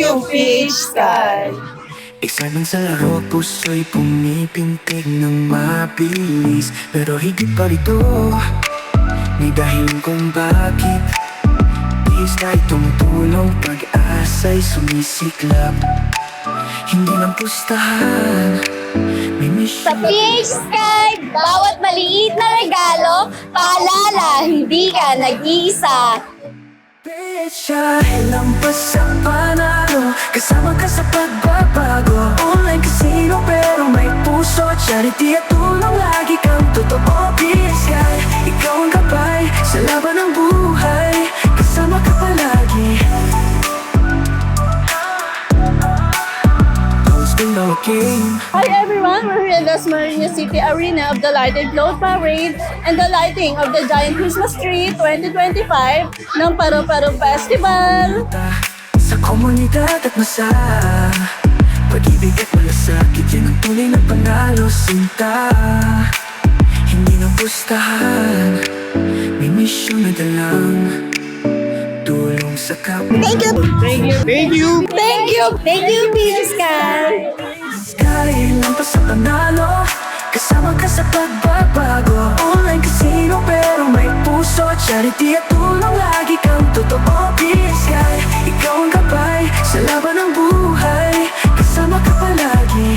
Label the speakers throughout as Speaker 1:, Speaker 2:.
Speaker 1: you, PH Sky!
Speaker 2: Excitement sa laro, puso'y pumipintig ng mabilis. Pero higit pa rito, may dahilan kung bakit PH Sky tumutulong, pag-asa'y sumisiklap. Hindi ng pustahan, may
Speaker 3: Sa
Speaker 2: mission.
Speaker 3: PH Sky, bawat maliit na regalo, paalala, hindi ka nag-iisa.
Speaker 2: Petsa, lampas sa panalo, kasama ka sa pagbabago. Online casino pero may puso, charity at tulong, lagi kang totoo. PH Sky, ikaw ang gabay sa laban ng buhay, kasama ka palagi. Don't spin no game.
Speaker 1: Hi everyone! We're here in the Dasmariñas City Arena of the Lighted Float Parade and the lighting of the Giant Christmas Tree 2025 ng Paro-Paro Festival.
Speaker 2: Sa komunidad at masa, pag-ibig at malasakit, yan ang tunay na panalo. Sinta, hindi ng pustahan, may misyon na dalang tulong sa kapwa.
Speaker 3: Thank you!
Speaker 1: Thank you! Thank you!
Speaker 3: Thank you! Thank you, PH Sky!
Speaker 2: Sky, lampas sa panalo, kasama ka sa pagbabago. Online casino pero may puso, charity at tulong, lagi kang totoo. PH Sky, ikaw ang gabay sa laban ng buhay, kasama ka palagi.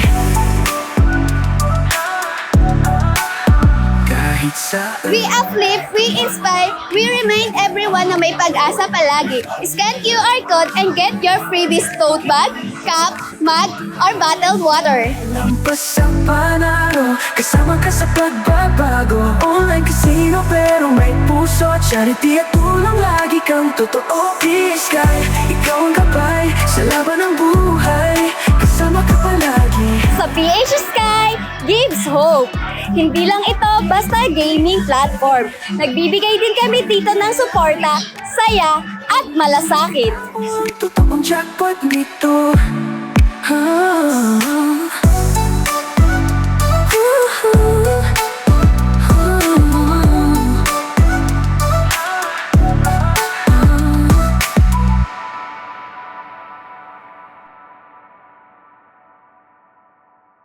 Speaker 2: Kahit sa
Speaker 3: We uplift, we inspire, we remind everyone na may pag-asa palagi. Scan QR code and get your freebies tote bag, cup, mug, or bottled water.
Speaker 2: lampas sa panalo, kasama ka sa pagbabago. Online casino pero may puso, charity at tulong, lagi kang totoo. PH Sky, ikaw ang gabay sa laban ng buhay, kasama ka palagi.
Speaker 3: Sa PH Sky, gives hope. Hindi lang ito basta gaming platform. Nagbibigay din kami dito ng suporta, saya, at malasakit.
Speaker 2: Totoong jackpot nito.